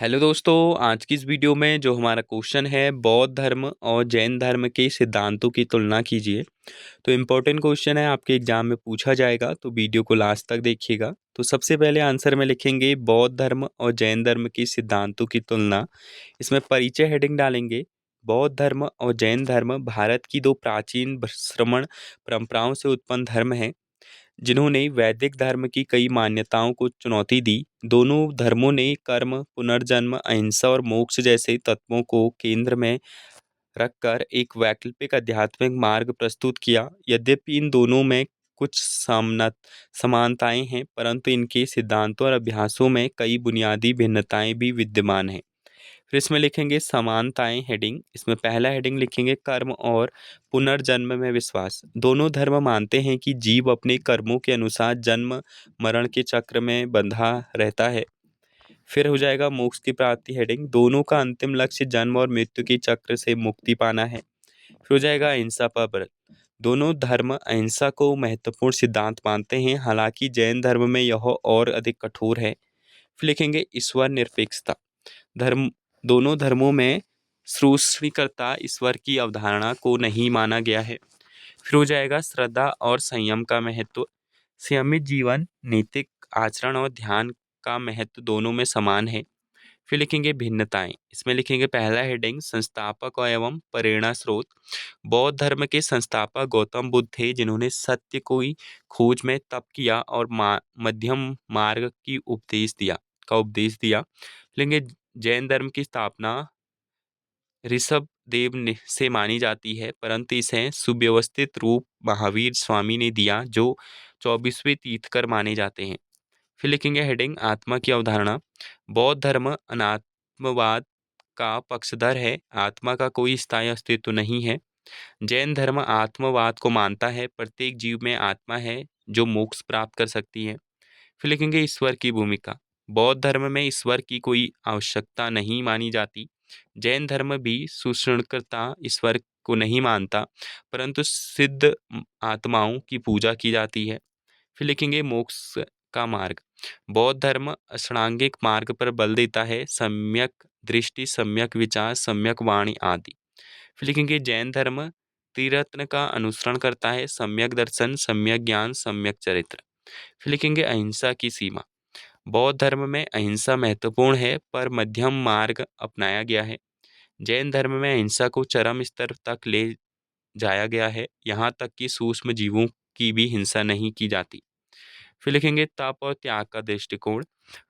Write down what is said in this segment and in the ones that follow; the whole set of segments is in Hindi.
हेलो दोस्तों, आज की इस वीडियो में जो हमारा क्वेश्चन है बौद्ध धर्म और जैन धर्म के सिद्धांतों की तुलना कीजिए। तो इम्पोर्टेंट क्वेश्चन है, आपके एग्जाम में पूछा जाएगा, तो वीडियो को लास्ट तक देखिएगा। तो सबसे पहले आंसर में लिखेंगे बौद्ध धर्म और जैन धर्म की सिद्धांतों की तुलना। इसमें परिचय हेडिंग डालेंगे। बौद्ध धर्म और जैन धर्म भारत की दो प्राचीन श्रमण परंपराओं से उत्पन्न धर्म हैं, जिन्होंने वैदिक धर्म की कई मान्यताओं को चुनौती दी। दोनों धर्मों ने कर्म, पुनर्जन्म, अहिंसा और मोक्ष जैसे तत्वों को केंद्र में रखकर एक वैकल्पिक आध्यात्मिक मार्ग प्रस्तुत किया। यद्यपि इन दोनों में कुछ समानताएं हैं, परंतु इनके सिद्धांतों और अभ्यासों में कई बुनियादी भिन्नताएं भी विद्यमान हैं। फिर इसमें लिखेंगे समानताएं हेडिंग। इसमें पहला हेडिंग लिखेंगे कर्म और पुनर्जन्म में विश्वास। दोनों धर्म मानते हैं कि जीव अपने कर्मों के अनुसार जन्म मरण के चक्र में बंधा रहता है। फिर हो जाएगा मोक्ष की प्राप्ति हेडिंग। दोनों का अंतिम लक्ष्य जन्म और मृत्यु के चक्र से मुक्ति पाना है। फिर हो जाएगा अहिंसा पर व्रत। दोनों धर्म अहिंसा को महत्वपूर्ण सिद्धांत मानते हैं, हालांकि जैन धर्म में यह और अधिक कठोर है। फिर लिखेंगे ईश्वर निरपेक्षता। धर्म दोनों धर्मों में सृष्टिकर्ता ईश्वर की अवधारणा को नहीं माना गया है। फिर हो जाएगा श्रद्धा और संयम का महत्व। संयमित जीवन, नैतिक आचरण और ध्यान का महत्व दोनों में समान है। फिर लिखेंगे भिन्नताएं। इसमें लिखेंगे पहला हेडिंग संस्थापक एवं प्रेरणा स्रोत। बौद्ध धर्म के संस्थापक गौतम बुद्ध थे, जिन्होंने सत्य की खोज में तप किया और मध्यम मार्ग की उपदेश दिया। लेकिन जैन धर्म की स्थापना ऋषभ देव से मानी जाती है, परंतु इसे सुव्यवस्थित रूप महावीर स्वामी ने दिया, जो 24वें तीर्थकर माने जाते हैं। फिर लिखेंगे हेडिंग आत्मा की अवधारणा। बौद्ध धर्म अनात्मवाद का पक्षधर है, आत्मा का कोई स्थायी अस्तित्व नहीं है। जैन धर्म आत्मवाद को मानता है, प्रत्येक जीव में आत्मा है जो मोक्ष प्राप्त कर सकती है। फिर लिखेंगे ईश्वर की भूमिका। बौद्ध धर्म में ईश्वर की कोई आवश्यकता नहीं मानी जाती। जैन धर्म भी सुसृणकर्ता ईश्वर को नहीं मानता, परंतु सिद्ध आत्माओं की पूजा की जाती है। फिर लिखेंगे मोक्ष का मार्ग। बौद्ध धर्म अष्टांगिक मार्ग पर बल देता है, सम्यक दृष्टि, सम्यक विचार, सम्यक वाणी आदि। फिर लिखेंगे जैन धर्म त्रिरत्न का अनुसरण करता है, सम्यक दर्शन, सम्यक ज्ञान, सम्यक चरित्र। फिर लिखेंगे अहिंसा की सीमा। बौद्ध धर्म में अहिंसा महत्वपूर्ण है, पर मध्यम मार्ग अपनाया गया है। जैन धर्म में अहिंसा को चरम स्तर तक ले जाया गया है, यहाँ तक कि सूक्ष्म जीवों की भी हिंसा नहीं की जाती। फिर लिखेंगे तप और त्याग का दृष्टिकोण।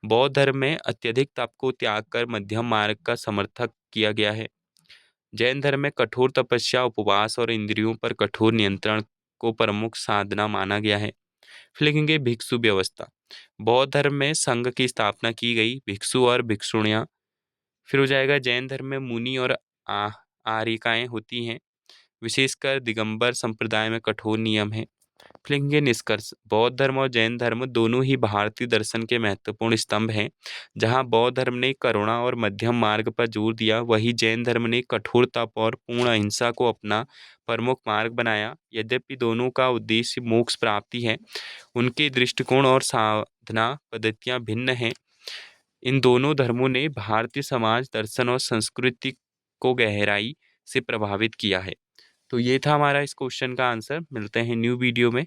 बौद्ध धर्म में अत्यधिक तप को त्याग कर मध्यम मार्ग का समर्थक किया गया है। जैन धर्म में कठोर तपस्या, उपवास और इंद्रियों पर कठोर नियंत्रण को प्रमुख साधना माना गया है। फिर लिखेंगे भिक्षु व्यवस्था। बौद्ध धर्म में संघ की स्थापना की गई, भिक्षु और भिक्षुणियाँ। फिर हो जाएगा जैन धर्म में मुनि और आरिकाएँ होती हैं, विशेषकर दिगंबर संप्रदाय में कठोर नियम है। फिर लिखेंगे निष्कर्ष। बौद्ध धर्म और जैन धर्म दोनों ही भारतीय दर्शन के महत्वपूर्ण स्तंभ हैं। जहाँ बौद्ध धर्म ने करुणा और मध्यम मार्ग पर जोर दिया, वहीं जैन धर्म ने कठोर तप और पूर्ण अहिंसा को अपना प्रमुख मार्ग बनाया। यद्यपि दोनों का उद्देश्य मोक्ष प्राप्ति है, उनके दृष्टिकोण और साधना पद्धतियाँ भिन्न हैं। इन दोनों धर्मों ने भारतीय समाज, दर्शन और संस्कृति को गहराई से प्रभावित किया है। तो ये था हमारा इस क्वेश्चन का आंसर। मिलते हैं न्यू वीडियो में।